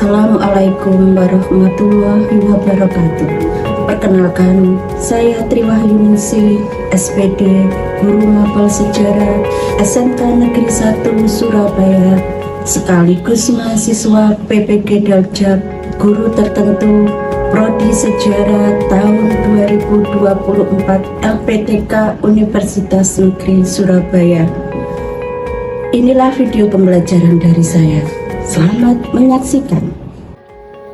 Assalamualaikum warahmatullahi wabarakatuh. Perkenalkan, saya Triwahyuningsih, SPD, Guru Mapel Sejarah SMK Negeri 1 Surabaya, sekaligus mahasiswa PPG Daljak, guru tertentu, Prodi Sejarah tahun 2024 LPTK Universitas Negeri Surabaya. Inilah video pembelajaran dari saya. Selamat menyaksikan.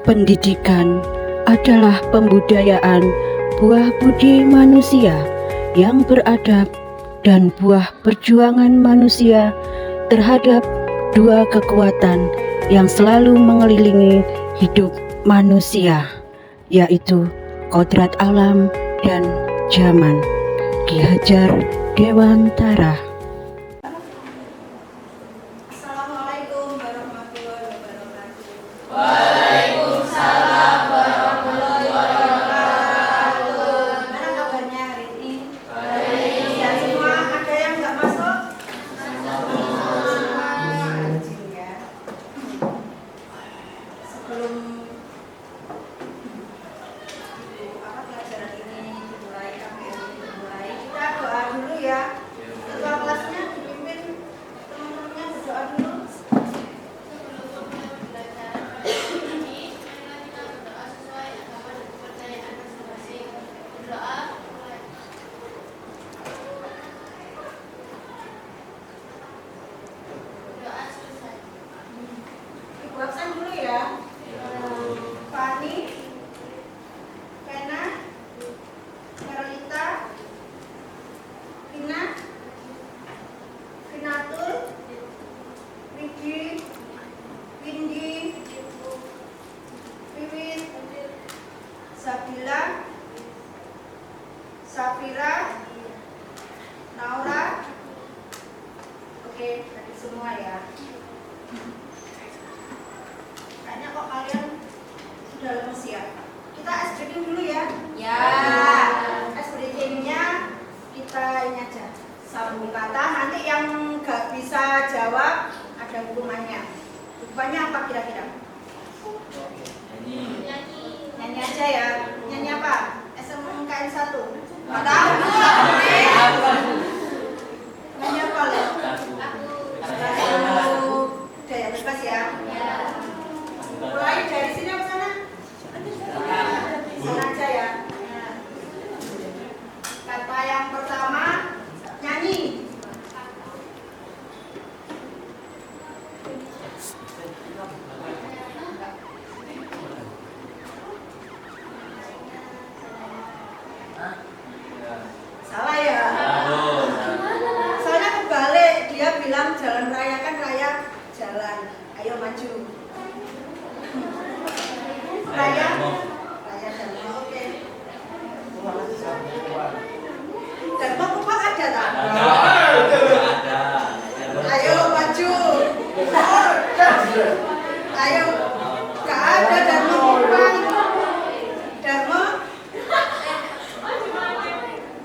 Pendidikan adalah pembudayaan buah budi manusia yang beradab dan buah perjuangan manusia terhadap dua kekuatan yang selalu mengelilingi hidup manusia, yaitu kodrat alam dan zaman. Ki Hajar Dewantara. Absen dulu ya. Fani, Pena, Carlita, Vina, Vinatul, Wiji, Windy, Wiwit, Sabila, Safira, Naura. Oke, tadi semua ya. Kayaknya kok kalian sudah lemes ya. Kita ice breaking dulu ya. Ya. Ice breaking-nya kita ini aja, sambung kata. Nanti yang nggak bisa jawab ada hukumannya. Hukumannya apa kira-kira? Nyanyi aja ya. Nyanyi apa? SMKN 1. Nggak tahu. Nyanyi apa lo? Udah ya, bebas ya. Mulai dari sini ke sana? Sana aja ya. Kata yang pertama, nyanyi. Salah ya? Soalnya kebalik, dia bilang jalan raya, kan raya jalan. Ayo maju. Raya Dharma, oke. Dharma kupak ada tak? Ada. Ayo maju. Ayo. Gak ada Dharma kupak.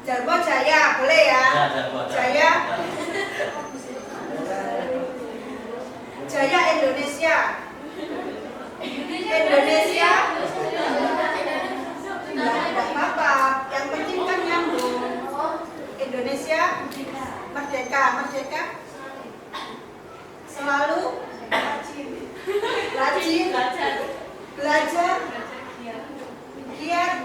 Dharma Jaya, boleh ya? Jaya. Jaya Indonesia. Indonesia. Tidak apa-apa, yang penting kan nyambung. Indonesia merdeka, merdeka selalu rajin, belajar, giat,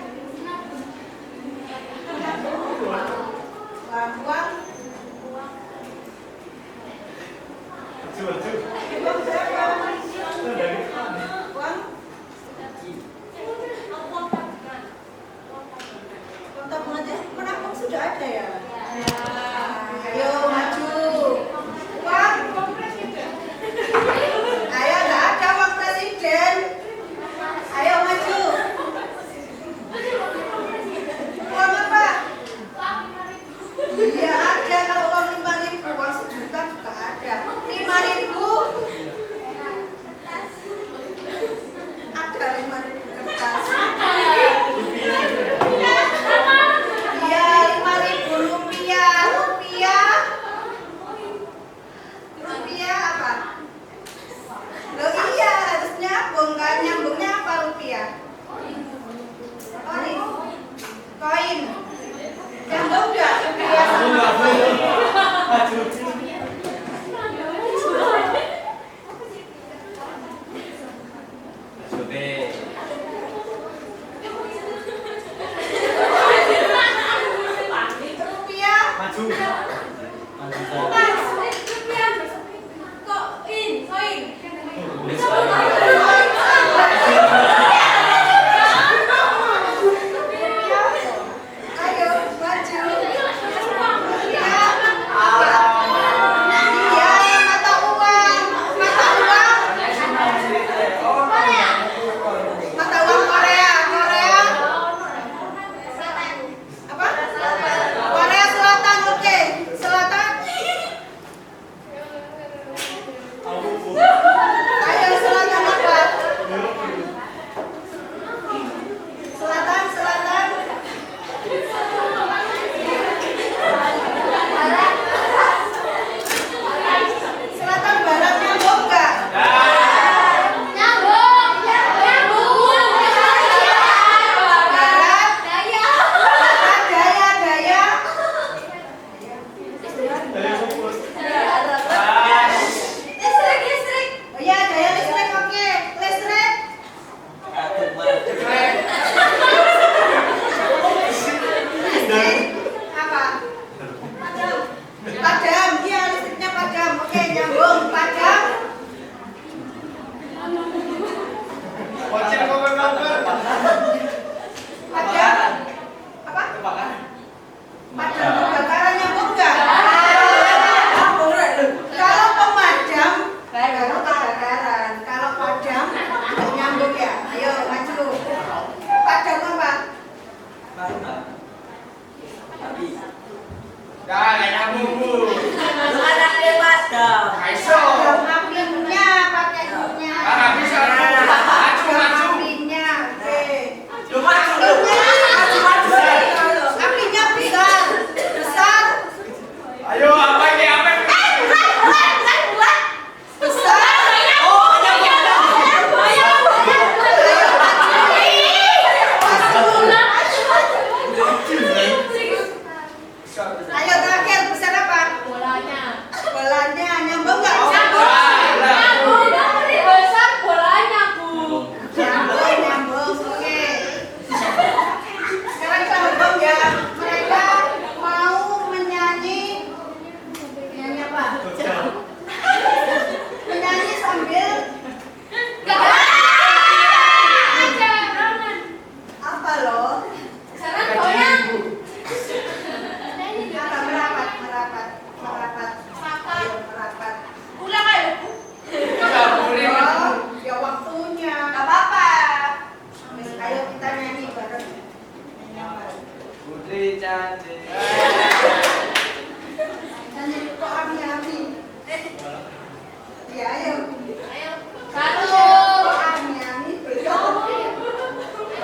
uang. Tabungan menabung sudah ada ya? Ayo maju. Uang. Ayo, nggak ada uang presiden. Ayo maju. Uang apa? Iya ada, kalau uang 5.000, uang 1 juta juga ada. 5.000 Ami-ami. Kok ami-ami? Ya, ayo. Satu. Kok ami-ami? Belum.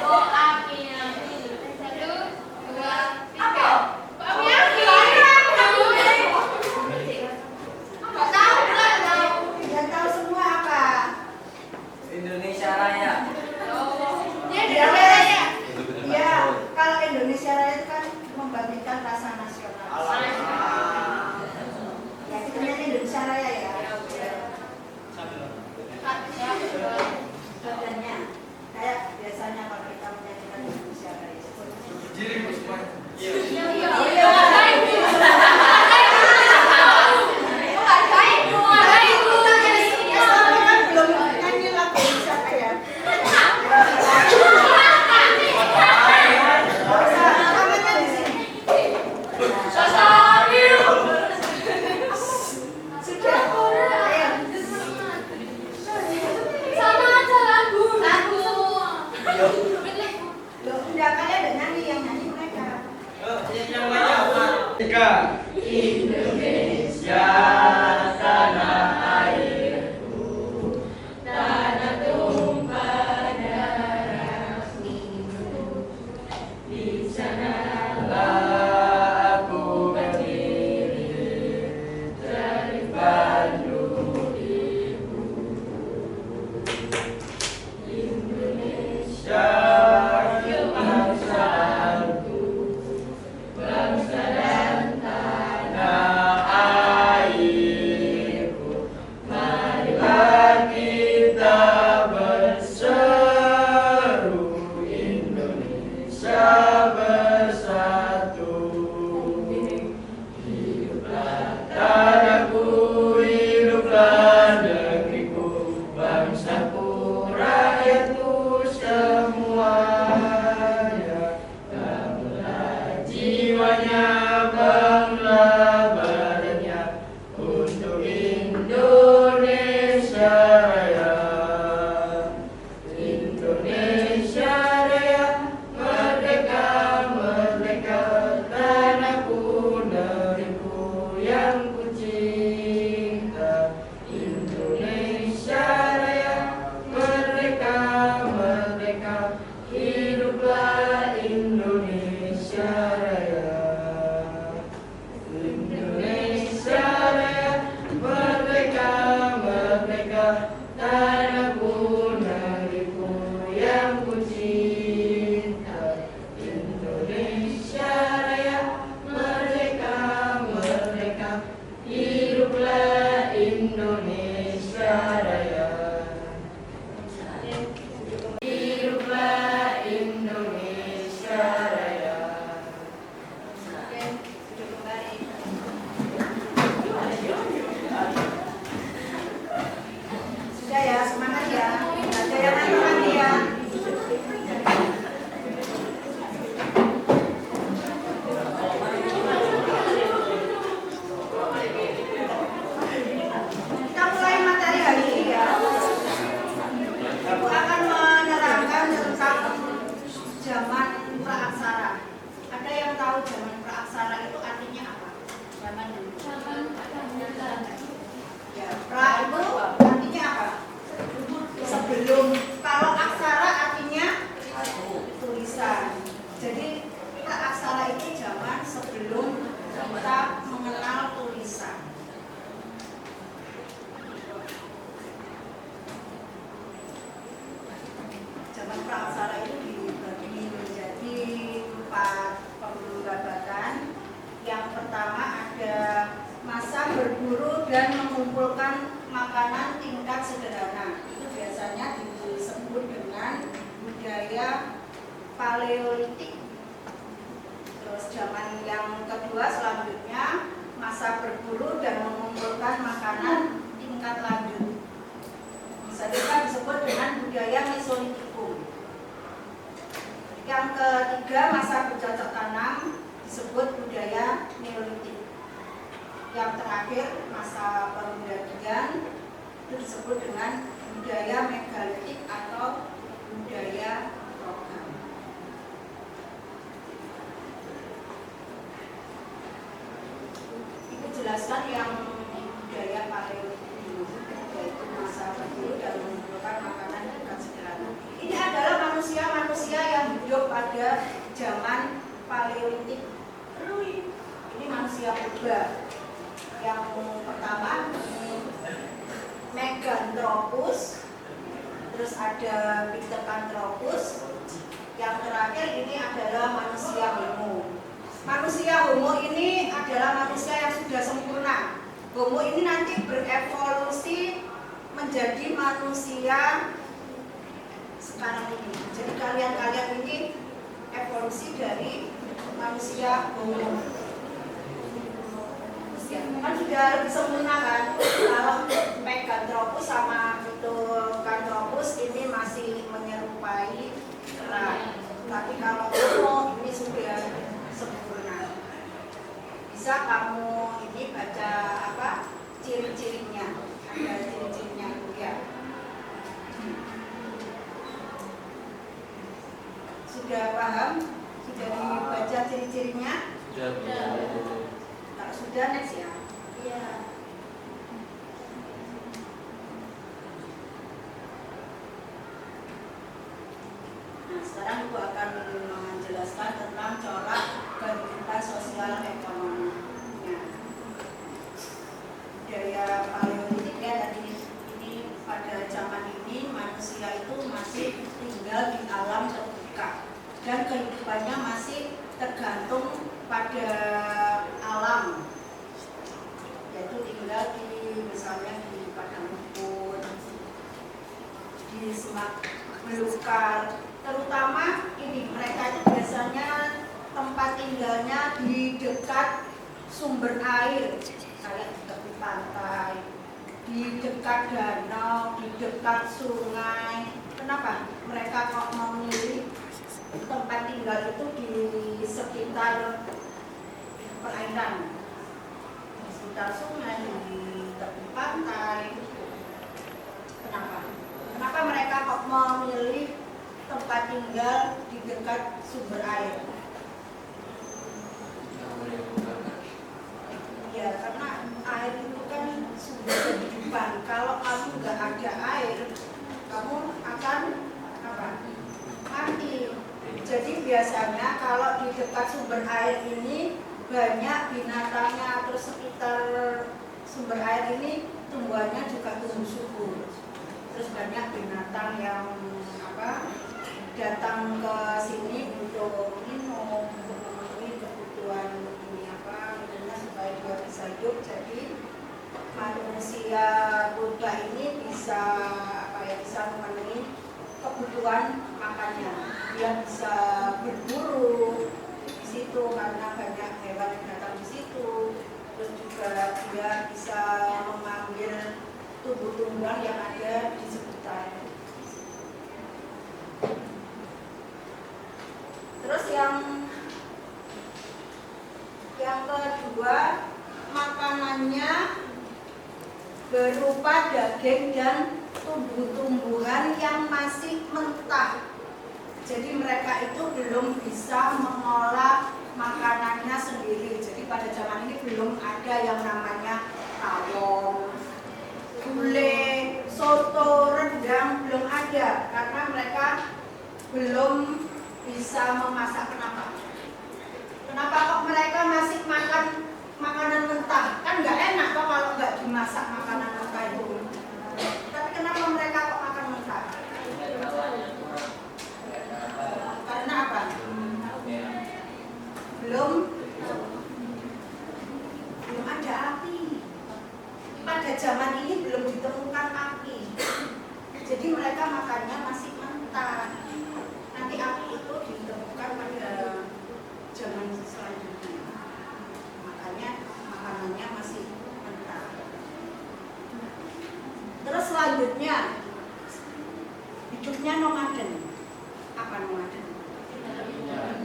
Oh, ami-ami. Satu, dua, tiga. Ami-ami. Nggak tahu, nggak tahu. Yang tahu semua apa? Indonesia Raya. Dia di daerah ya? Ya, kalau Indonesia Raya itu kan membangkitkan rasa nasional. Ya, kita nyanyi Indonesia Raya ya. Badannya kayak biasanya kalau kita menyanyikan Indonesia Raya. Kan belum nyanyi lagu Indonesia Raya. Tangannya di sini. Sudah. Ayo. Sama aja lagu. Loh, enggak kalian ada nyanyi yang nyanyi mereka. Yang banyak apa? Tiga. Indonesia tanah airku, tanah tumpah darahku. Di sanalah aku berdiri, terpadu ibu. Indonesia bangsaku, bangsa dan tanah airku. Marilah kita berseru, Indonesia bersatu. Hiduplah tanahku, hiduplah negeriku, bangsaku, rakyatku semuanya. Bangunlah jiwanya, bangunlah badannya untuk Indonesia Raya. Indonesia Raya, merdeka, merdeka, tanahku, negeriku yang ku cinta. Indonesia Raya, merdeka, merdeka, hiduplah Indonesia Raya. Indonesia Raya, merdeka, merdeka, tanahku, negeriku yang ku cinta. Indonesia Raya, merdeka, merdeka, hiduplah Indonesia Raya. Hiduplah Indonesia Raya. Oke, duduk kembali. Sudah ya, semangat ya. Ada yang lain lagi ya. Kita mulai materi hari ini ya. Ibu akan menerangkan tentang zaman praaksara. Ada yang tahu zaman praaksara itu artinya apa? Zaman dulu. Ya, pra itu artinya apa? Sebelum. Kalau aksara artinya tulisan. Jadi praaksara itu zaman sebelum kita mengenal tulisan. Zaman praaksara itu dibagi menjadi 4 pemberabatan. Yang pertama ada masa berburu dan mengumpulkan makanan tingkat sederhana. Itu biasanya disebut dengan budaya Paleolitik. Terus zaman yang kedua selanjutnya masa berburu dan mengumpulkan makanan tingkat lanjut. Bisa juga disebut dengan budaya Mesolitikum. Yang ketiga masa bercocok tanam disebut budaya Neolitik. Yang terakhir masa perundingan itu disebut dengan budaya megalitik atau budaya logam. manusia purba. Yang pertama Meganthropus, terus ada Pithecanthropus, yang terakhir ini adalah manusia Homo. Manusia Homo ini adalah manusia yang sudah sempurna. Homo ini nanti berevolusi menjadi manusia sekarang ini. Jadi kalian ini evolusi dari manusia Homo. Kan sudah lebih sempurna kan? Kalau Meganthropus sama Pithecanthropus ini masih menyerupai kera. Tapi kalau Homo ini sudah sempurna. Bisa kamu ini baca apa? Ciri-cirinya. Ada ciri-cirinya ya. Sudah paham? Sudah dibaca ciri-cirinya? Kalau sudah next ya. Iya. Nah, sekarang Ibu akan menjelaskan tentang corak kehidupan sosial ekonominya. Budaya Paleolitik ya, tadi ini pada zaman ini manusia itu masih tinggal di alam terbuka dan kehidupannya masih tergantung pada alam, yaitu tinggal di misalnya di padang rumput, di semak belukar. Terutama ini mereka itu biasanya tempat tinggalnya di dekat sumber air, kayak di tepi pantai, di dekat danau, di dekat sungai. Kenapa mereka kok memilih tempat tinggal itu di sekitar perairan, di sekitar sungai, di tepi pantai? Kenapa mereka kok memilih tempat tinggal di dekat sumber air? Ya, karena air itu kan sumber kehidupan. Kalau kamu nggak ada air, kamu akan apa? Mati. Jadi biasanya kalau di dekat sumber air ini banyak binatangnya, terus sekitar sumber air ini tumbuhannya juga tumbuh subur. Terus banyak binatang yang datang ke sini untuk minum, untuk memenuhi kebutuhan ini supaya dia bisa hidup. Jadi manusia purba ini bisa bisa memenuhi kebutuhan makannya. Dia bisa berburu di situ karena banyak hewan yang datang di situ. Terus juga dia bisa mengambil tumbuh-tumbuhan yang ada di sekitar. Terus yang kedua, makanannya berupa daging dan tumbuh-tumbuhan yang masih mentah. Jadi mereka itu belum bisa mengolah makanannya sendiri. Jadi pada zaman ini belum ada yang namanya tawon, gulai, soto, rendang, belum ada karena mereka belum bisa memasak. Kenapa kok mereka masih makan makanan mentah? Kan nggak enak kok kalau nggak dimasak makanan mentah itu. Tapi kenapa mereka kok makan mentah? Karena apa? Belum ada api. Pada zaman ini belum ditemukan api. Jadi mereka makannya masih mentah. Nanti api itu ditemukan pada zaman selanjutnya. Makanya makanannya masih mentah. Terus selanjutnya hidupnya nomaden. Apa nomaden?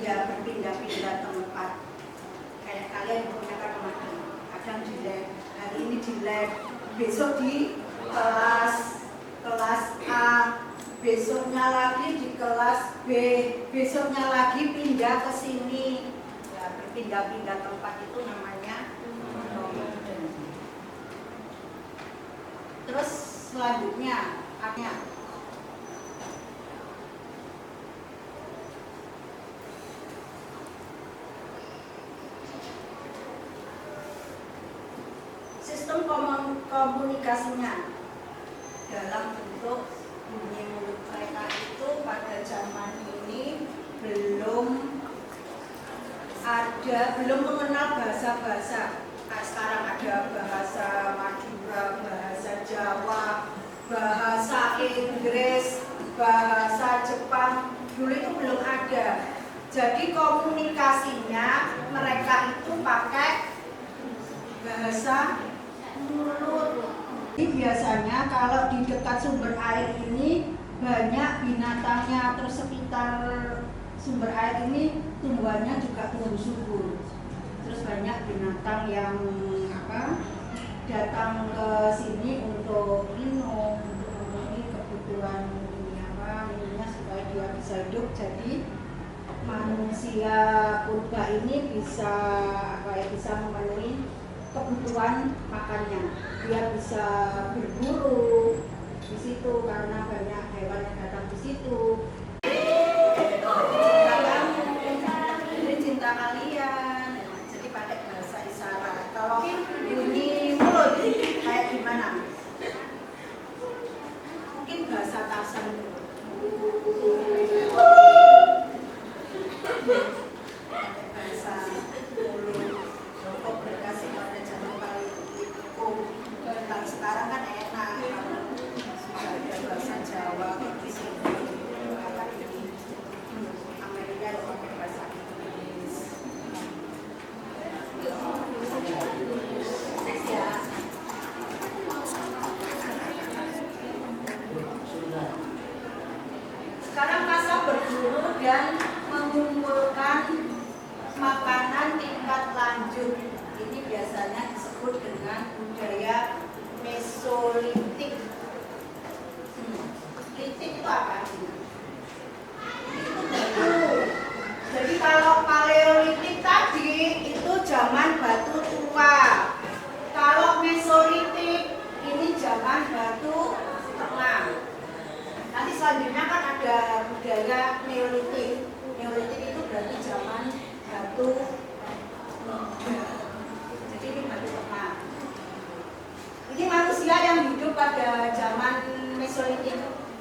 Ya berpindah-pindah tempat. Kayak kalian punya kan nomaden. Kadang di lab, hari ini di lab, besok di kelas A, besoknya lagi di kelas B, besoknya lagi pindah ke sini. Ya, berpindah-pindah tempat itu namanya nomaden. Terus selanjutnya artinya komunikasinya dalam bentuk bunyi mulut mereka itu pada zaman ini belum mengenal bahasa-bahasa. Nah, sekarang ada bahasa Madura, bahasa Jawa, bahasa Inggris, bahasa Jepang. Dulu itu belum ada. Jadi komunikasinya mereka itu pakai bahasa mulut. Jadi biasanya kalau di dekat sumber air ini banyak binatangnya, terus sekitar sumber air ini tumbuhannya juga tumbuh subur. Terus banyak binatang yang datang ke sini untuk minum, untuk memenuhi kebutuhan minumnya supaya dia bisa hidup. Jadi manusia purba ini bisa memenuhi kebutuhan makannya. Dia bisa berburu di situ karena banyak hewan yang datang di situ. Ini cinta kalian. Jadi pakai bahasa isyarat. Kalau bunyi mulut kayak gimana? Mungkin bahasa Tarzan. Bahasa mulut. Kok berkasih pada zaman paling kalau sekarang kan enak sudah ada bahasa Jawa di sini. Amerika ada pakai bahasa Inggris. Next ya. Sekarang masa berburu dan mengumpulkan makanan tingkat lanjut. Ini biasanya disebut dengan budaya Mesolitik. Litik itu apa? Itu batu. Jadi kalau Paleolitik tadi itu zaman batu tua. Kalau Mesolitik ini zaman batu tengah. Nanti selanjutnya kan ada budaya Neolitik. Neolitik itu berarti zaman batu muda. Jadi ini batu tengah. Ini manusia yang hidup pada zaman Mesolitik.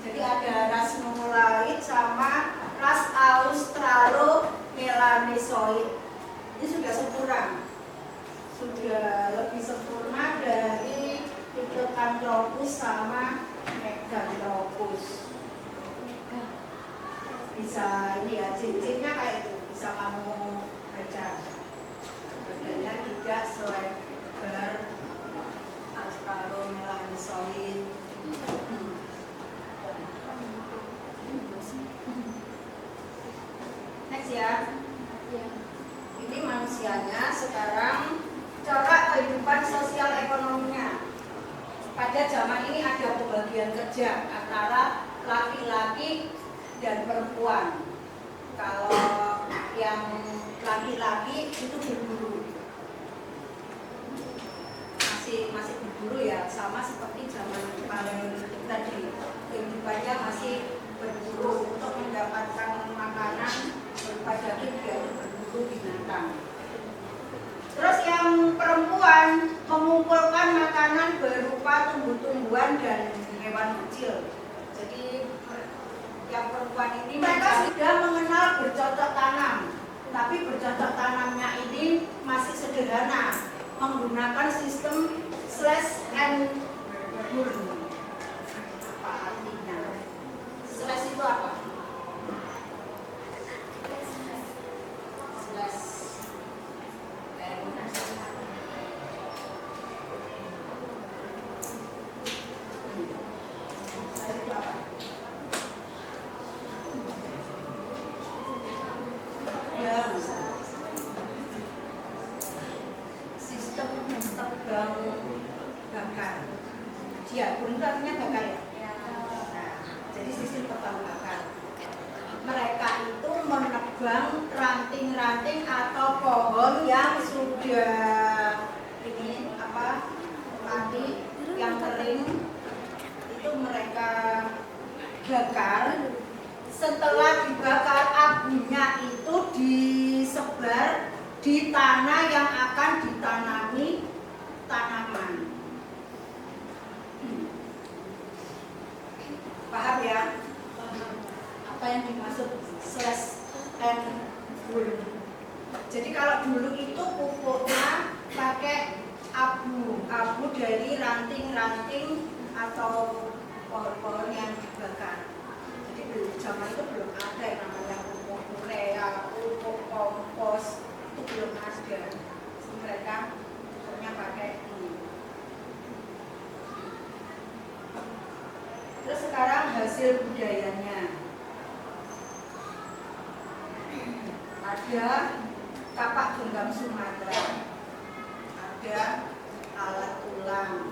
Jadi ada ras Mongoloid sama ras Australo-Melanesoid. Ini sudah sempurna. Sudah lebih sempurna dari Pithecanthropus sama Meganthropus. Bisa ini ya, cincinnya kayak itu, bisa kamu baca. Badannya tidak selebar Australo-Melanesoid. Next ya. Ini manusianya sekarang, cara kehidupan sosial ekonominya. Pada zaman ini ada pembagian kerja antara laki-laki dan perempuan. Kalau yang laki-laki itu berburu, masih berburu ya, sama seperti zaman Paleolitik tadi. Kehidupannya masih berburu untuk mendapatkan makanan berupa daging dan berburu binatang. Terus yang perempuan mengumpulkan makanan berupa tumbuh-tumbuhan dan hewan kecil. Jadi yang perempuan ini mereka sudah mengenal bercocok tanam, tapi bercocok tanamnya ini masih sederhana, menggunakan sistem slash and burn. Apa artinya? Slash itu apa? Slash and sistem tebang bakar. Ya, artinya bakar ya. Nah, jadi sistem tebang bakar. Mereka itu menebang ranting-ranting atau pohon yang sudah mati, yang kering, itu mereka bakar. Setelah dibakar, abunya itu disebar di tanah yang akan ditanami tanaman. apa yang dimaksud slash and wool. Jadi kalau dulu itu pupuknya pakai abu dari ranting-ranting atau pohon-pohon yang dibakar. Jadi zaman itu belum ada yang namanya pupuk urea, pupuk kompos, itu belum ada. Jadi mereka pupuknya pakai ini. Terus sekarang hasil budayanya. Ada kapak genggam Sumatera, ada alat tulang,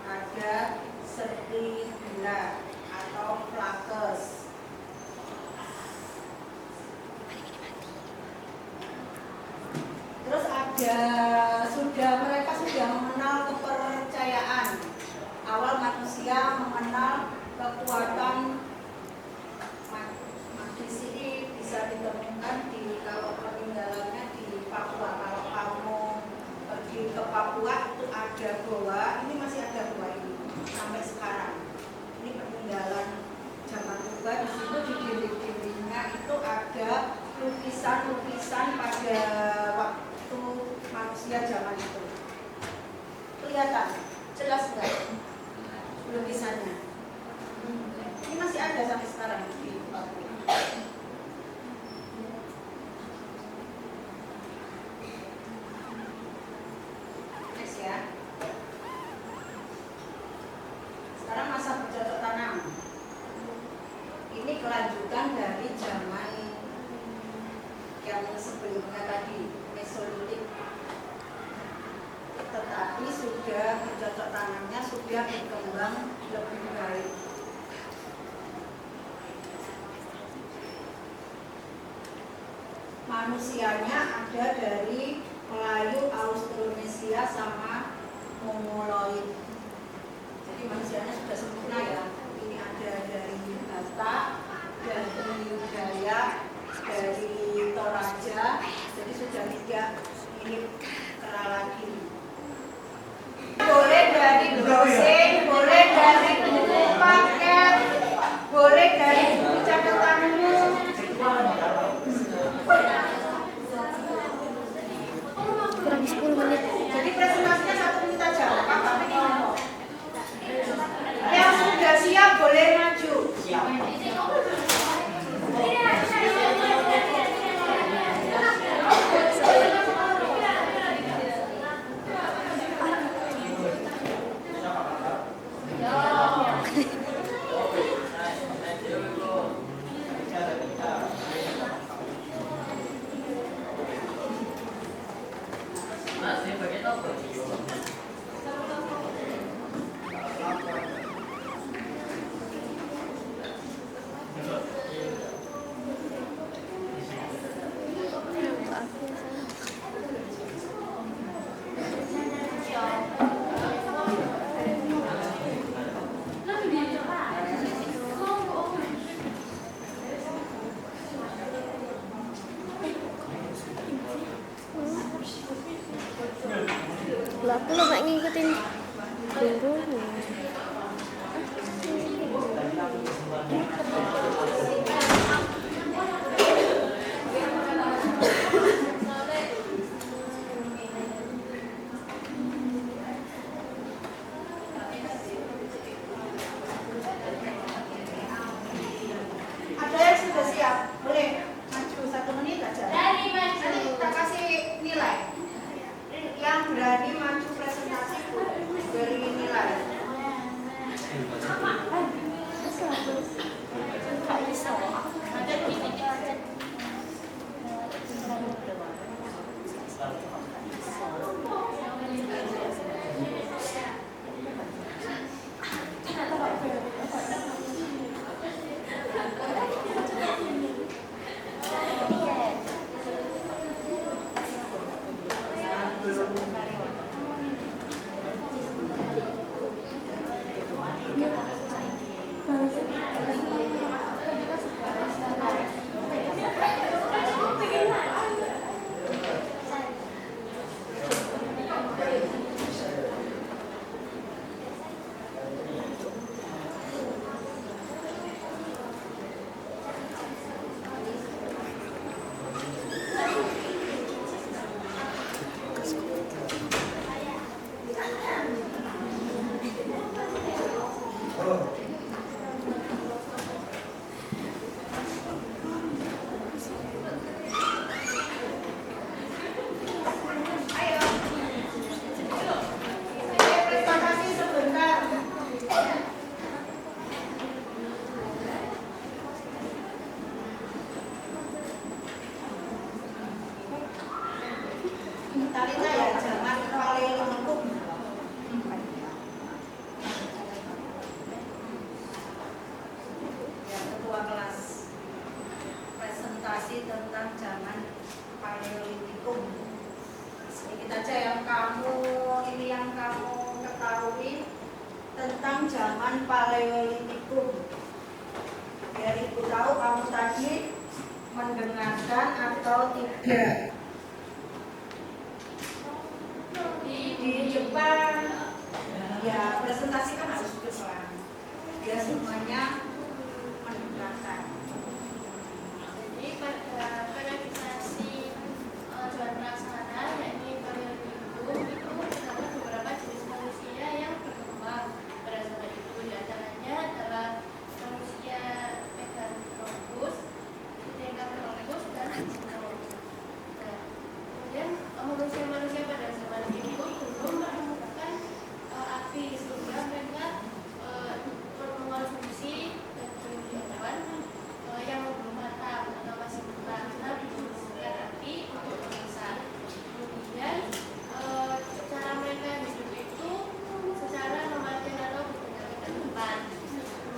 ada seti gula atau plakes. Terus mereka sudah mengenal kepercayaan. Awal manusia mengenal kekuatan magis ini bisa ditemukan kalau peninggalannya di Papua. Kalau kamu pergi ke Papua itu ada goa, ini masih ada goa ini sampai sekarang. Ini peninggalan zaman purba. Di situ di dinding-dindingnya itu ada lukisan-lukisan pada waktu manusia zaman itu. Kelihatan jelas nggak lukisannya? Ini masih ada sampai sekarang di Papua. Next ya. Sekarang masa bercocok tanam. Ini kelanjutan dari zaman yang sebelumnya tadi, Mesolitik. Tetapi sudah bercocok tanamnya sudah berkembang lebih baik. Manusianya ada dari Melayu, Austronesia sama Mongoloid. Jadi manusianya sudah sempurna ya. Ini ada dari Batak, dari Dayak, dari Toraja. Jadi sudah tidak mirip kera lagi. Boleh dari browsing, boleh dari buku paket, boleh dari buku catatanmu. Kurang 10 menit. Jadi presentasinya 1 menit aja, Pak ini ngomong. Yang sudah siap boleh maju. Lah aku lo gak ngikutin guru. Ada yang sudah siap, boleh maju 1 menit aja. Nanti kita kasih nilai. Yang berani maju presentasi beri nilai. presentasi tentang zaman Paleolitikum. Sedikit aja yang kamu ketahui tentang zaman Paleolitikum. Biar ibu tahu kamu tadi mendengarkan atau tidak. Di Jepang, ya presentasi kan harus pelan. Ya semuanya mendengarkan. Jadi pada karakterisasi Dewan Pelaksana yakni Paleolitikum itu terdapat beberapa jenis manusia yang berkembang. Pada zaman itu diantaranya adalah manusia Meganthropus, Pithecanthropus, dan Dino. Nah, kemudian manusia-manusia pada zaman itu belum menemukan api sehingga mereka mengkonsumsi daging hewan yang belum matang atau masih mentah karena belum ditemukan api untuk memasak. Kemudian cara mereka hidup itu secara nomaden atau berpindah-pindah tempat.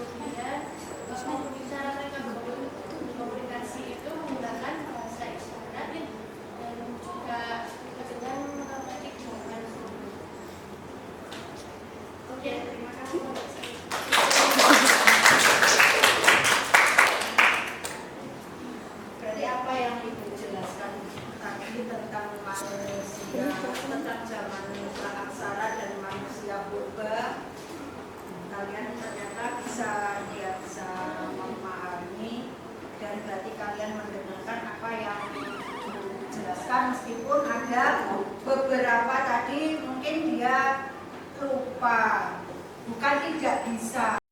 Kemudian cara mereka berkomunikasi itu menggunakan bahasa isyarat dan juga dengan matematik dan Oke, terima kasih. Berarti apa yang ibu jelaskan tadi tentang manusia, tentang zaman praaksara dan manusia purba, kalian ternyata bisa memahami dan berarti kalian mendengarkan apa yang ibu jelaskan meskipun ada beberapa tadi mungkin dia lupa, bukan tidak bisa.